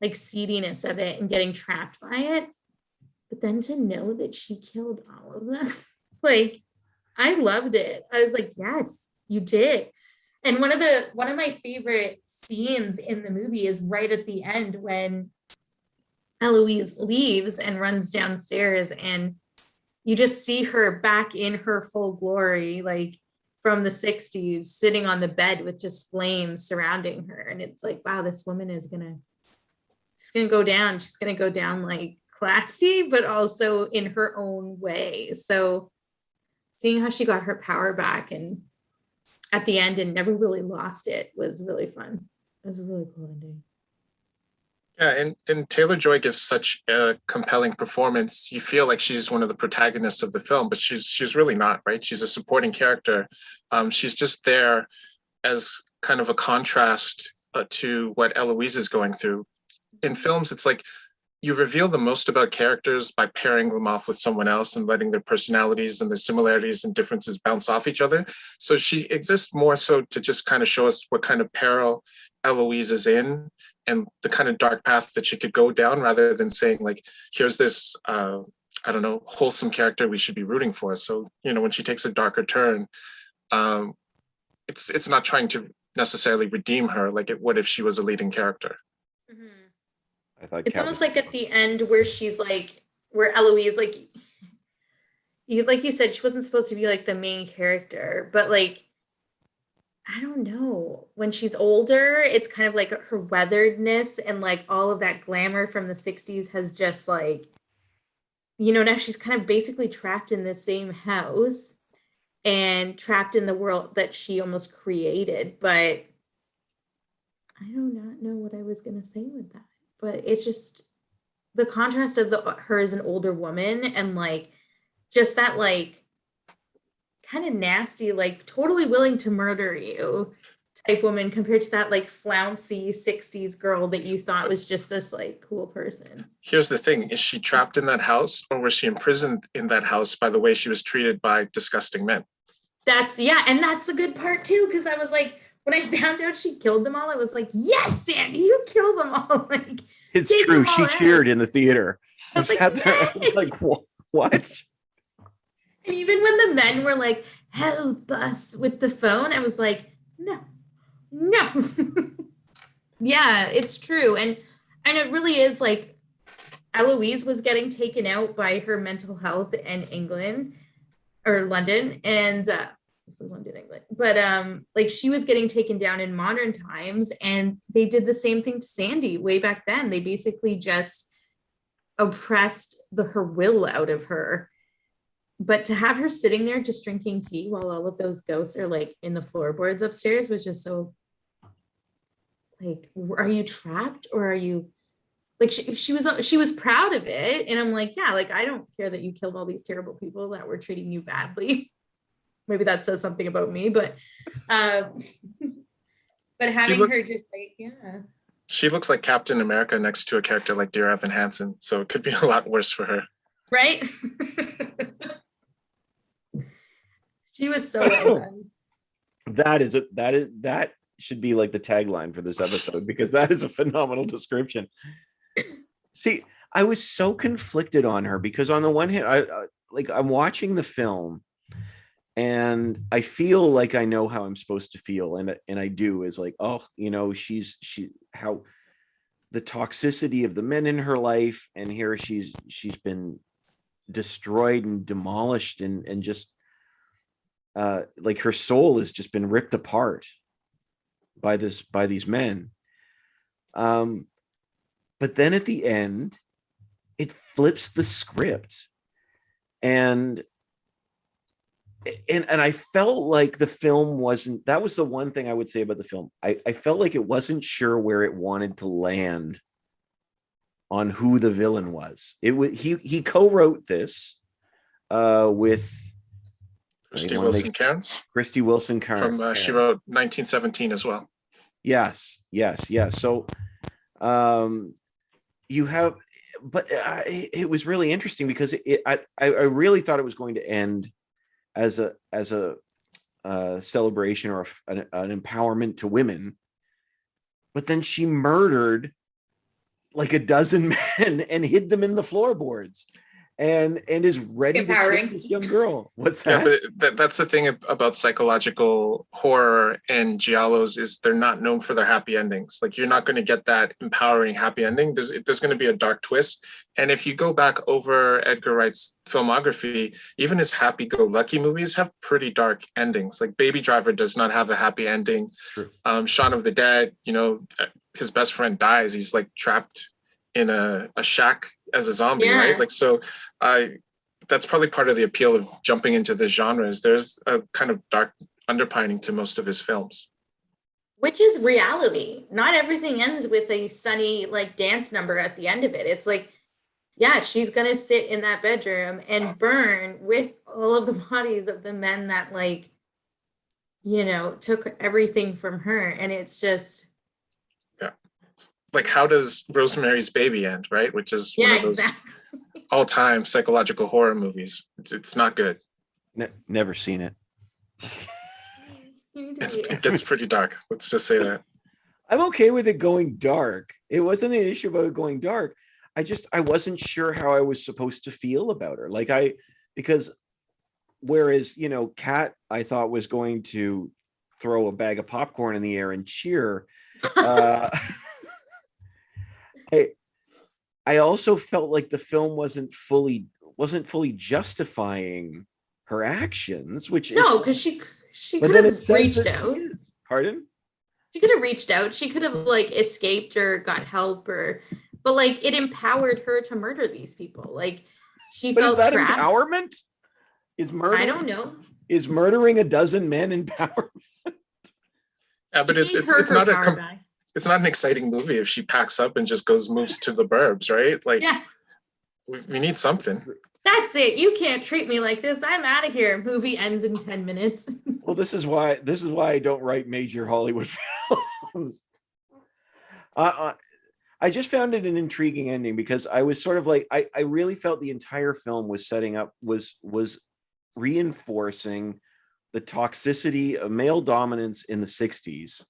Speaker 3: like seediness of it and getting trapped by it. But then to know that she killed all of them, like, I loved it. I was like, yes, you did. And one of my favorite scenes in the movie is right at the end when Eloise leaves and runs downstairs, and you just see her back in her full glory, like from the 60s, sitting on the bed with just flames surrounding her. And it's like, wow, this woman is she's gonna go down. She's gonna go down like classy, but also in her own way. So seeing how she got her power back and at the end and never really lost it was really fun. It was a really cool ending.
Speaker 2: Yeah, and Taylor-Joy gives such a compelling performance. You feel like she's one of the protagonists of the film, but she's really not, right? She's a supporting character. She's just there as kind of a contrast to what Eloise is going through. In films, it's like you reveal the most about characters by pairing them off with someone else and letting their personalities and their similarities and differences bounce off each other. So she exists more so to just kind of show us what kind of peril Eloise is in and the kind of dark path that she could go down, rather than saying like, here's this, I don't know, wholesome character we should be rooting for. So, when she takes a darker turn, it's not trying to necessarily redeem her like it would if she was a leading character.
Speaker 3: Mm-hmm.
Speaker 1: I thought
Speaker 3: it's almost like at the end where she's like, where Eloise, like you said, she wasn't supposed to be like the main character, but like, I don't know, when she's older, it's kind of like her weatheredness and like all of that glamour from the 60s has just like, now she's kind of basically trapped in the same house and trapped in the world that she almost created. But I do not know what I was going to say with that. But it's just the contrast of her as an older woman and like just that like kind of nasty, like totally willing to murder you type woman compared to that like flouncy 60s girl that you thought was just this like cool person.
Speaker 2: Here's the thing. Is she trapped in that house, or was she imprisoned in that house by the way she was treated by disgusting men?
Speaker 3: And that's the good part too, because I was like, when I found out she killed them all, I was like, yes, Sandy, you killed them all. Like,
Speaker 1: it's true. She cheered in the theater.
Speaker 3: I was
Speaker 1: like, what?
Speaker 3: And even when the men were like, help us with the phone, I was like, no. Yeah, it's true. And it really is like Eloise was getting taken out by her mental health in England or London, and London, England. But like she was getting taken down in modern times, and they did the same thing to Sandy way back then. They basically just oppressed her will out of her. but to have her sitting there just drinking tea while all of those ghosts are like in the floorboards upstairs was just so like, are you trapped or are you like, she was proud of it. And I'm like, yeah, like, I don't care that you killed all these terrible people that were treating you badly. Maybe that says something about me, but having her just like, yeah.
Speaker 2: She looks like Captain America next to a character like Dear Evan Hansen, so it could be a lot worse for her.
Speaker 3: Right? She was so well done.
Speaker 1: That should be like the tagline for this episode, because that is a phenomenal description. See, I was so conflicted on her because on the one hand, I'm watching the film and I feel like I know how I'm supposed to feel, and I do, is like, oh, how the toxicity of the men in her life, and here she's been destroyed and demolished, and just like her soul has just been ripped apart by these men. But then at the end, it flips the script, and I felt like the film wasn't. That was the one thing I would say about the film. I felt like it wasn't sure where it wanted to land on who the villain was. He co-wrote this with
Speaker 2: Christy Wilson Cairns.
Speaker 1: Christy Wilson Cairns.
Speaker 2: From she wrote 1917 as well.
Speaker 1: Yes. So you have, but it was really interesting because I really thought it was going to end as a celebration or an empowerment to women, but then she murdered like a dozen men and hid them in the floorboards, and is ready to kill this young girl. What's that?
Speaker 2: Yeah, but that's the thing about psychological horror and giallos, is they're not known for their happy endings. Like, you're not going to get that empowering happy ending. There's going to be a dark twist. And if you go back over Edgar Wright's filmography, even his happy-go-lucky movies have pretty dark endings. Like Baby Driver does not have a happy ending.
Speaker 1: True.
Speaker 2: Shaun of the Dead, his best friend dies. He's like trapped in a shack as a zombie, right? Like, so that's probably part of the appeal of jumping into this genre, is there's a kind of dark underpinning to most of his films.
Speaker 3: Which is reality. Not everything ends with a sunny like dance number at the end of it. It's like, yeah, she's going to sit in that bedroom and burn with all of the bodies of the men that took everything from her. And it's just,
Speaker 2: like, how does Rosemary's Baby end, right? Which is one of those all-time psychological horror movies. It's not good.
Speaker 1: Never seen it.
Speaker 2: It gets pretty dark. Let's just say that.
Speaker 1: I'm okay with it going dark. It wasn't an issue about it going dark. I wasn't sure how I was supposed to feel about her. Because whereas, Kat, I thought was going to throw a bag of popcorn in the air and cheer. I also felt like the film wasn't fully justifying her actions, which
Speaker 3: because she could have reached out.
Speaker 1: Pardon?
Speaker 3: She could have reached out. She could have escaped or got help, but it empowered her to murder these people. She felt
Speaker 1: is that
Speaker 3: trapped.
Speaker 1: Empowerment? Is murder?
Speaker 3: I don't know.
Speaker 1: Is murdering a dozen men empowerment?
Speaker 2: Yeah, but it's not it's not an exciting movie if she packs up and just moves to the burbs, right? We need something.
Speaker 3: That's it. You can't treat me like this. I'm out of here. Movie ends in 10 minutes.
Speaker 1: Well, this is why I don't write major Hollywood films. I just found it an intriguing ending because I was sort of I really felt the entire film was setting up, was reinforcing the toxicity of male dominance in the 60s.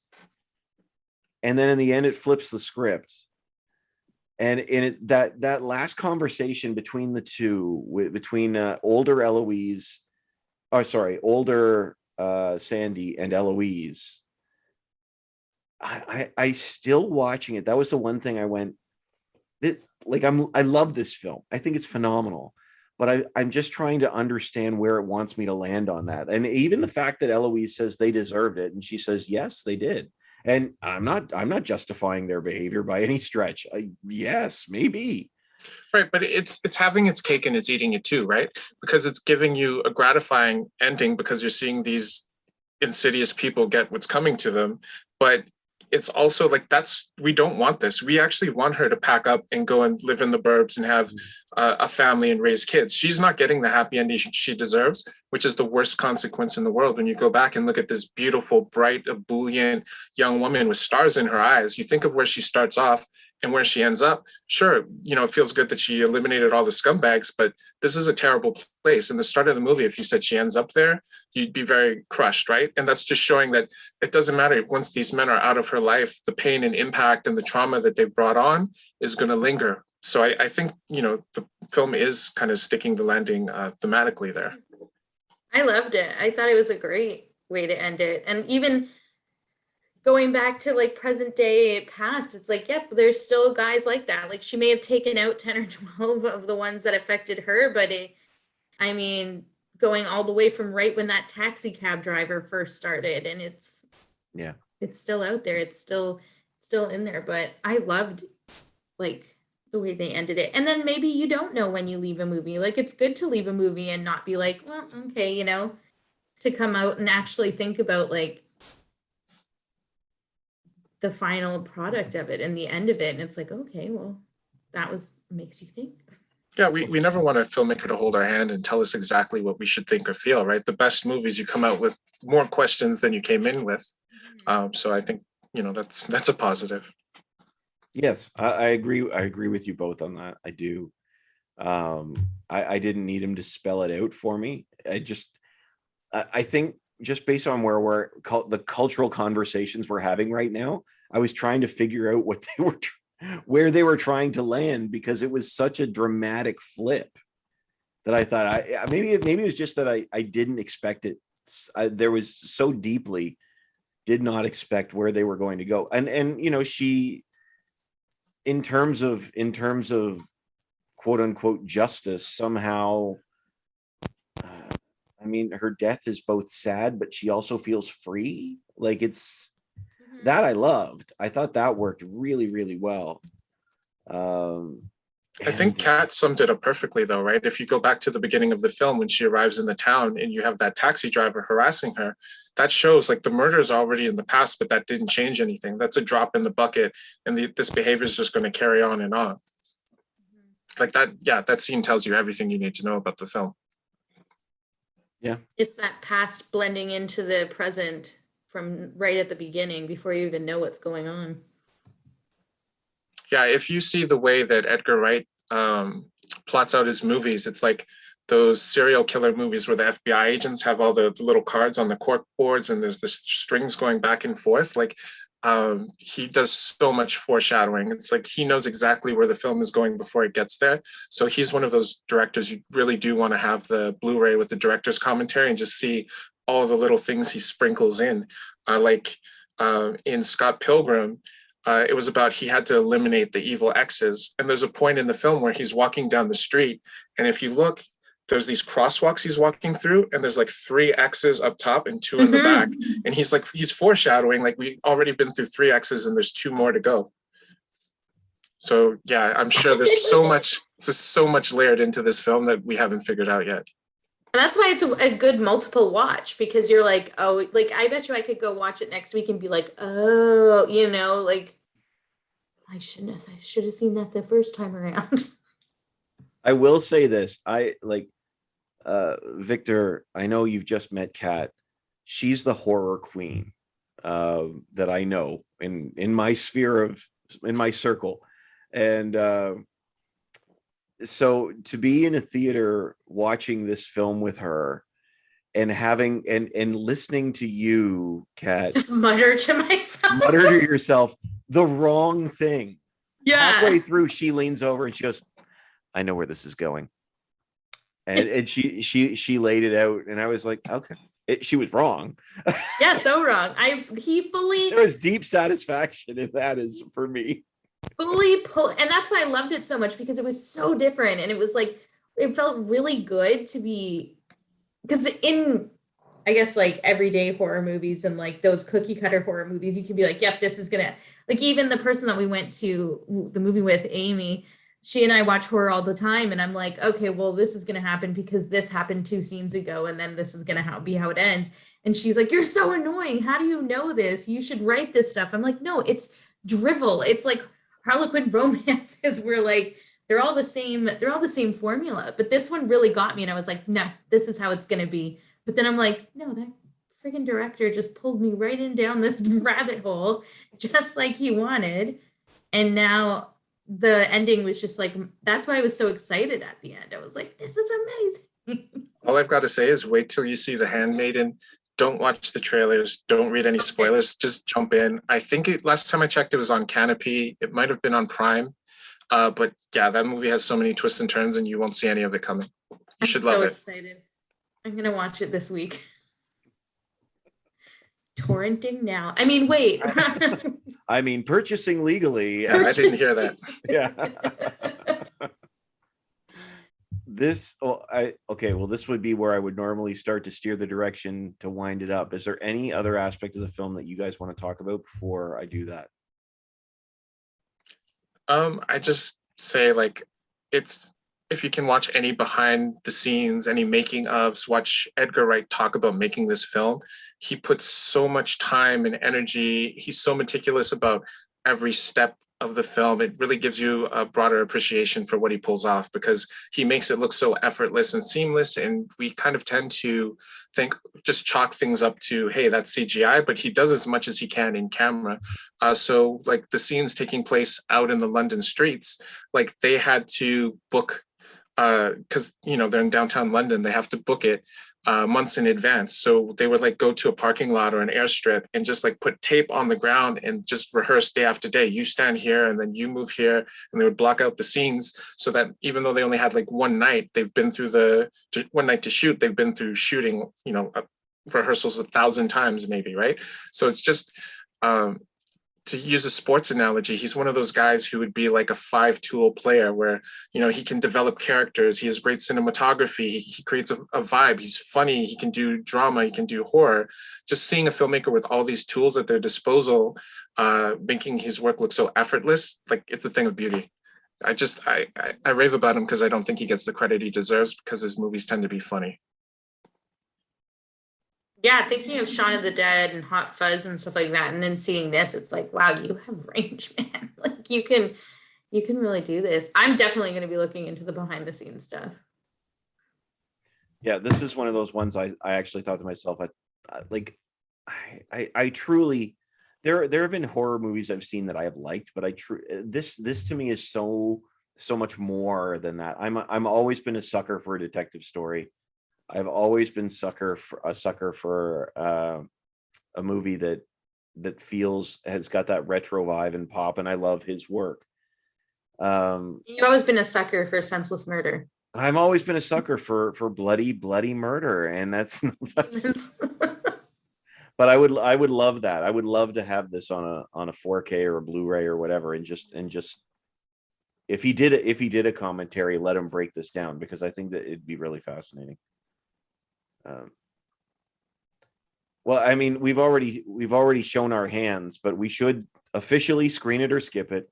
Speaker 1: And then in the end, it flips the script. And that last conversation between the two, between older Sandy and Eloise, I still watching it. That was the one thing I went, I love this film. I think it's phenomenal, but I'm just trying to understand where it wants me to land on that. And even the fact that Eloise says they deserved it, and she says yes, they did. And I'm not justifying their behavior by any stretch. Yes, maybe.
Speaker 2: Right, but it's having its cake and it's eating it too, right? Because it's giving you a gratifying ending because you're seeing these insidious people get what's coming to them, but it's also like we don't want this. We actually want her to pack up and go and live in the burbs and have a family and raise kids. She's not getting the happy ending she deserves, which is the worst consequence in the world. When you go back and look at this beautiful, bright, ebullient young woman with stars in her eyes, you think of where she starts off and where she ends up. Sure, it feels good that she eliminated all the scumbags, but this is a terrible place. In the start of the movie, if you said she ends up there, you'd be very crushed, right? And that's just showing that it doesn't matter. Once these men are out of her life, the pain and impact and the trauma that they've brought on is going to linger. So I think, the film is kind of sticking the landing thematically there.
Speaker 3: I loved it. I thought it was a great way to end it. And even going back to like present day past, it's like, yep, there's still guys like that. Like she may have taken out 10 or 12 of the ones that affected her, but going all the way from right when that taxi cab driver first started, and it's still out there. It's still in there, but I loved like the way they ended it. And then maybe you don't know when you leave a movie. Like it's good to leave a movie and not be like, well, okay, to come out and actually think about like the final product of it and the end of it. And it's like, okay, well, makes you think.
Speaker 2: Yeah, we never want a filmmaker to hold our hand and tell us exactly what we should think or feel, right? The best movies, you come out with more questions than you came in with. So I think, that's a positive.
Speaker 1: Yes, I agree. I agree with you both on that. I do. I didn't need him to spell it out for me. I think just based on where the cultural conversations we're having right now, I was trying to figure out where they were trying to land, because it was such a dramatic flip that I thought maybe it was just that I didn't expect it. There was so deeply did not expect where they were going to go. And she, in terms of quote unquote justice, somehow, her death is both sad, but she also feels free. Like it's that I loved. I thought that worked really, really well.
Speaker 2: I think Kat summed it up perfectly though, right? If you go back to the beginning of the film, when she arrives in the town and you have that taxi driver harassing her, that shows like the murder is already in the past, but that didn't change anything. That's a drop in the bucket, and this behavior is just going to carry on and on. Like that, that scene tells you everything you need to know about the film.
Speaker 1: Yeah.
Speaker 3: It's that past blending into the present from right at the beginning before you even know what's going on.
Speaker 2: Yeah, if you see the way that Edgar Wright plots out his movies, it's like those serial killer movies where the FBI agents have all the little cards on the cork boards and there's the strings going back and forth. Like he does so much foreshadowing. It's like he knows exactly where the film is going before it gets there. So he's one of those directors you really do want to have the Blu-ray with the director's commentary and just see all the little things he sprinkles in. In Scott Pilgrim, it was about he had to eliminate the evil exes. And there's a point in the film where he's walking down the street. And if you look, there's these crosswalks he's walking through, and there's like 3 X's up top and 2 in the back. And he's foreshadowing, like we've already been through 3 X's and there's 2 more to go. So yeah, I'm sure there's so much layered into this film that we haven't figured out yet.
Speaker 3: And that's why it's a good multiple watch, because you're like, oh, like I bet you I could go watch it next week and be like, oh, like I should have seen that the first time around.
Speaker 1: I will say this. Victor, I know you've just met Kat. She's the horror queen that I know in my sphere in my circle. And so to be in a theater watching this film with her and having and listening to you, Kat,
Speaker 3: just mutter to myself.
Speaker 1: Mutter to yourself the wrong thing.
Speaker 3: Yeah.
Speaker 1: Halfway through, she leans over and she goes, I know where this is going. And she laid it out, and I was like, okay. She was wrong.
Speaker 3: Yeah, so wrong.
Speaker 1: There was deep satisfaction in that, is for me.
Speaker 3: Fully pull, and that's why I loved it so much, because it was so different, and it was like it felt really good to be, because in I guess like everyday horror movies and like those cookie cutter horror movies, you can be like, yep, this is gonna, like even the person that we went to the movie with, Amy, she and I watch horror all the time, and I'm like, okay, well, this is gonna happen because this happened 2 scenes ago, and then this is gonna be how it ends. And she's like, "You're so annoying. How do you know this? You should write this stuff." I'm like, "No, it's drivel. It's like Harlequin romances where like they're all the same. They're all the same formula." But this one really got me, and I was like, "No, this is how it's gonna be." But then I'm like, "No, that friggin' director just pulled me right in down this rabbit hole, just like he wanted." And now the ending was just like, that's why I was so excited at the end. I was like, this is amazing.
Speaker 2: All I've got to say is wait till you see The Handmaiden. Don't watch the trailers. Don't read any spoilers. Just jump in. I think last time I checked, it was on Canopy. It might have been on Prime. But yeah, that movie has so many twists and turns, and you won't see any of it coming. You should love it.
Speaker 3: I'm so excited. I'm gonna watch it this week. Torrenting now. I mean, wait.
Speaker 1: I mean, purchasing legally.
Speaker 2: Yeah, I didn't hear that.
Speaker 1: Yeah. Well, this would be where I would normally start to steer the direction to wind it up. Is there any other aspect of the film that you guys want to talk about before I do that?
Speaker 2: I just say, like, it's, if you can watch any behind the scenes, any making ofs, watch Edgar Wright talk about making this film. He puts so much time and energy. He's so meticulous about every step of the film. It really gives you a broader appreciation for what he pulls off, because he makes it look so effortless and seamless. And we kind of tend to think, just chalk things up to, hey, that's CGI, but he does as much as he can in camera. So like the scenes taking place out in the London streets, like they had to book, because they're in downtown London, they have to book it months in advance. So they would like go to a parking lot or an airstrip and just like put tape on the ground and just rehearse day after day. You stand here and then you move here, and they would block out the scenes so that even though they only had like one night, they've been through one night to shoot, they've been through shooting, rehearsals 1,000 times maybe, right? So it's just, to use a sports analogy, he's one of those guys who would be like a 5-tool player where, he can develop characters. He has great cinematography. He creates a vibe. He's funny. He can do drama. He can do horror. Just seeing a filmmaker with all these tools at their disposal, making his work look so effortless, like it's a thing of beauty. I rave about him because I don't think he gets the credit he deserves, because his movies tend to be funny.
Speaker 3: Yeah, thinking of Shaun of the Dead and Hot Fuzz and stuff like that, and then seeing this, it's like, wow, you have range, man. Like you can really do this. I'm definitely going to be looking into the behind the scenes stuff.
Speaker 1: Yeah, this is one of those ones I actually thought to myself, I truly, there have been horror movies I've seen that I have liked, but this to me is so much more than that. I'm always been a sucker for a detective story. I've always been a sucker for a movie that has got that retro vibe and pop, and I love his work.
Speaker 3: You've always been a sucker for senseless murder.
Speaker 1: I've always been a sucker for bloody murder, and that's but I would love that. I would love to have this on a 4K or a Blu-ray or whatever, and just if he did a commentary, let him break this down, because I think that it'd be really fascinating. Well, I mean, we've already shown our hands, but we should officially screen it or skip it.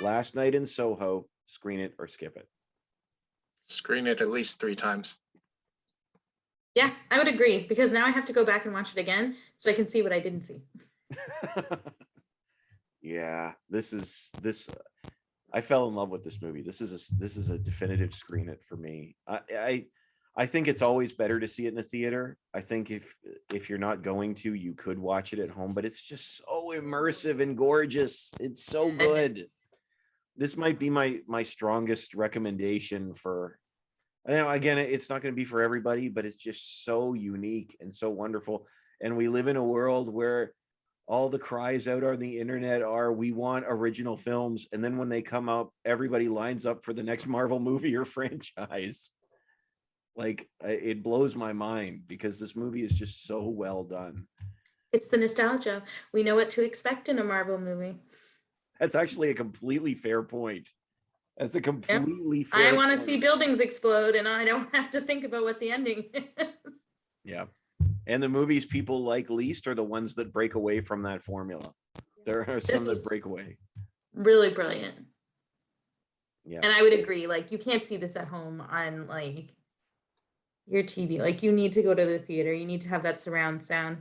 Speaker 1: Last Night in Soho, screen it or skip it.
Speaker 2: Screen it at least 3 times.
Speaker 3: Yeah, I would agree, because now I have to go back and watch it again so I can see what I didn't see.
Speaker 1: Yeah, I fell in love with this movie. This is a definitive screen it for me. I think it's always better to see it in a theater. I think if you're not going to, you could watch it at home, but it's just so immersive and gorgeous. It's so good. This might be my strongest recommendation for, again, it's not going to be for everybody, but it's just so unique and so wonderful. And we live in a world where all the cries out on the internet are, we want original films. And then when they come up, everybody lines up for the next Marvel movie or franchise. Like, it blows my mind, because this movie is just so well done.
Speaker 3: It's the nostalgia. We know what to expect in a Marvel movie.
Speaker 1: That's actually a completely fair point. That's a completely fair
Speaker 3: I want to
Speaker 1: point.
Speaker 3: see buildings explode, and I don't have to think about what the ending is.
Speaker 1: Yeah. And the movies people like least are the ones that break away from that formula. There are
Speaker 3: This
Speaker 1: some
Speaker 3: was
Speaker 1: that break away.
Speaker 3: really brilliant.
Speaker 1: Yeah.
Speaker 3: And I would agree, like, you can't see this at home on like your TV. Like, you need to go to the theater. You need to have that surround sound.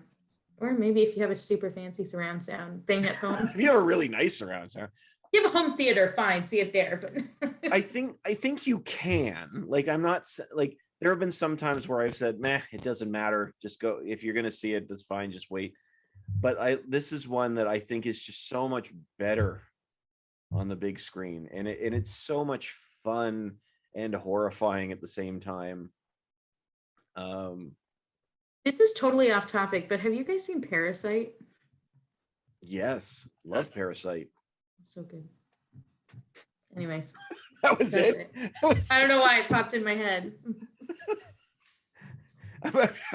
Speaker 3: Or maybe if you have a super fancy surround sound thing at home.
Speaker 1: If you have a really nice surround sound.
Speaker 3: You have a home theater, fine, see it there. But
Speaker 1: I think you can. Like, I'm not like, there have been some times where I've said, meh, it doesn't matter. Just go. If you're gonna see it, that's fine. Just wait. But this is one that I think is just so much better on the big screen, and it's so much fun and horrifying at the same time.
Speaker 3: this is totally off topic, but have you guys seen Parasite?
Speaker 1: Yes, love Parasite.
Speaker 3: So good. Anyways,
Speaker 1: That was
Speaker 3: that's
Speaker 1: it. That was-
Speaker 3: I don't know why it popped in my head.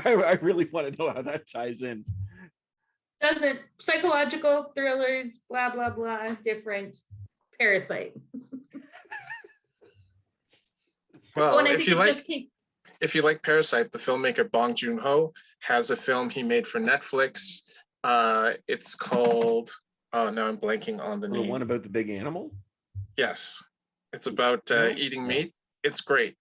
Speaker 1: I really want to know how that ties in.
Speaker 3: Doesn't psychological thrillers, blah blah blah, different. Parasite.
Speaker 2: Well,
Speaker 3: Oh, and I
Speaker 2: if
Speaker 3: think
Speaker 2: you
Speaker 3: it
Speaker 2: like
Speaker 3: just came.
Speaker 2: if you like Parasite, the filmmaker Bong Joon-ho has a film he made for Netflix. It's called, oh, now I'm blanking on the
Speaker 1: The
Speaker 2: name.
Speaker 1: one about the big animal.
Speaker 2: Yes, it's about
Speaker 1: No?
Speaker 2: eating
Speaker 1: No.
Speaker 2: meat. It's great.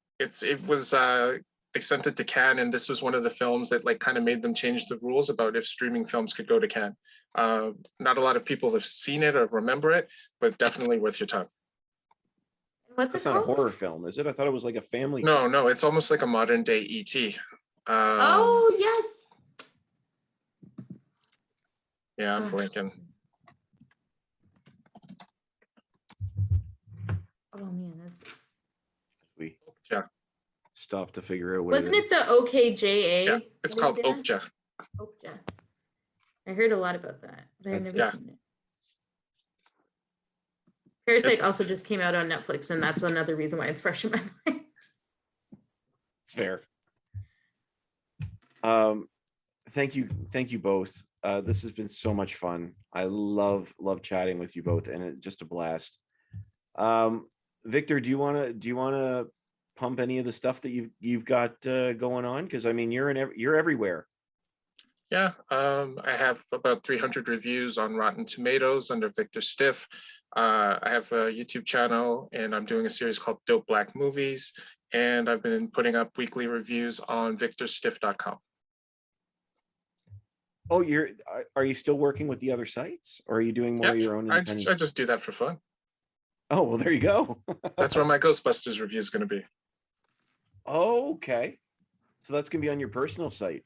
Speaker 2: They sent it to Cannes, and this was one of the films that like kind of made them change the rules about if streaming films could go to Cannes. Not a lot of people have seen it or remember it, but definitely worth your time.
Speaker 3: What's
Speaker 1: That's
Speaker 3: it
Speaker 1: not a
Speaker 3: called?
Speaker 1: horror film, is it? I thought it was like a family.
Speaker 2: No, it's almost like a modern day E.T.
Speaker 3: Oh yes.
Speaker 2: Yeah, I'm blanking.
Speaker 3: Oh man, that's.
Speaker 1: We
Speaker 2: Yeah,
Speaker 1: stopped to figure out what
Speaker 3: Wasn't
Speaker 1: it
Speaker 3: it the OKJA?
Speaker 2: yeah, it's
Speaker 3: What
Speaker 2: called
Speaker 3: is that?
Speaker 2: Okja.
Speaker 3: Okja. I heard a lot about that, but I've
Speaker 1: That's-
Speaker 3: never
Speaker 2: yeah.
Speaker 3: seen it. Parasite
Speaker 2: It's-
Speaker 3: also just came out on Netflix, and that's another reason why it's fresh in my mind.
Speaker 1: It's fair. Thank you both. This has been so much fun. I love chatting with you both, and it's just a blast. Victor, do you want to pump any of the stuff that you've got going on? Because I mean, you're everywhere.
Speaker 2: Yeah, I have about 300 reviews on Rotten Tomatoes under Victor Stiff. I have a YouTube channel, and I'm doing a series called Dope Black Movies, and I've been putting up weekly reviews on victorstiff.com.
Speaker 1: Oh, are you still working with the other sites, or are you doing more of your own
Speaker 2: I
Speaker 1: independent?
Speaker 2: just do that for fun.
Speaker 1: Oh, well, there you go.
Speaker 2: That's where my Ghostbusters review is going to be.
Speaker 1: Okay, so that's gonna be on your personal site.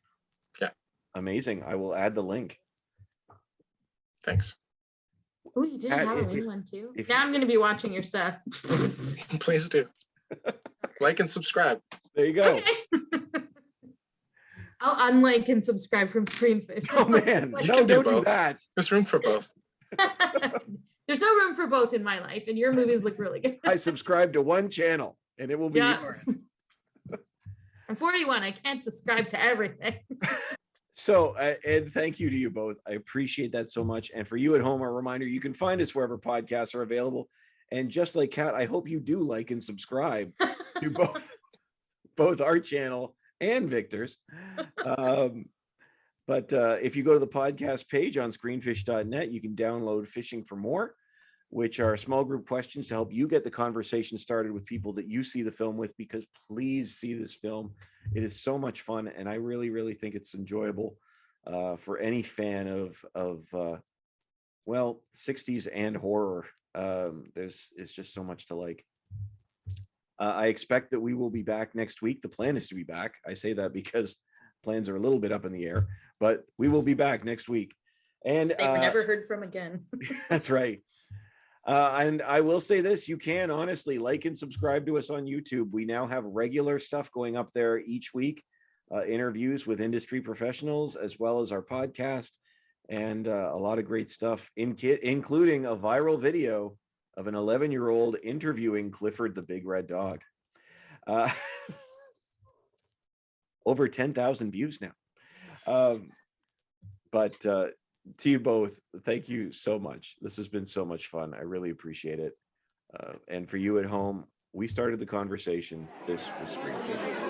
Speaker 2: Yeah.
Speaker 1: Amazing. I will add the link.
Speaker 2: Thanks.
Speaker 3: Oh, you did a
Speaker 1: Pat,
Speaker 3: Halloween one too.
Speaker 1: if
Speaker 3: Now
Speaker 1: you-
Speaker 3: I'm going to be watching your stuff.
Speaker 2: Please do. Like and subscribe.
Speaker 1: There you go.
Speaker 3: Okay. I'll unlike and subscribe from Screenfish.
Speaker 1: Oh man,
Speaker 3: Like-
Speaker 1: no,
Speaker 2: can do
Speaker 1: don't do
Speaker 2: both.
Speaker 1: that.
Speaker 2: There's room for both.
Speaker 3: There's no room for both in my life, and your movies look really good.
Speaker 1: I subscribe to one channel, and it will be
Speaker 3: Yeah.
Speaker 1: yours.
Speaker 3: I'm 41. I can't subscribe to everything.
Speaker 1: So, and thank you to you both. I appreciate that so much. And for you at home, a reminder, you can find us wherever podcasts are available. And just like Kat, I hope you do like and subscribe to both our channel and Victor's. But if you go to the podcast page on screenfish.net, you can download Fishing for More, which are small group questions to help you get the conversation started with people that you see the film with, because please see this film. It is so much fun, and I really, really think it's enjoyable for any fan of 60s and horror. It's just so much to like. I expect that we will be back next week. The plan is to be back. I say that because plans are a little bit up in the air, but we will be back next week. And
Speaker 3: They were never heard from again.
Speaker 1: that's right. And I will say this, you can honestly like and subscribe to us on YouTube. We now have regular stuff going up there each week, interviews with industry professionals, as well as our podcast, and a lot of great stuff, including a viral video of an 11-year-old interviewing Clifford the Big Red Dog. Over 10,000 views now. But to you both, thank you so much. This has been so much fun. I really appreciate it. And for you at home, we started the conversation. This was Screenfish.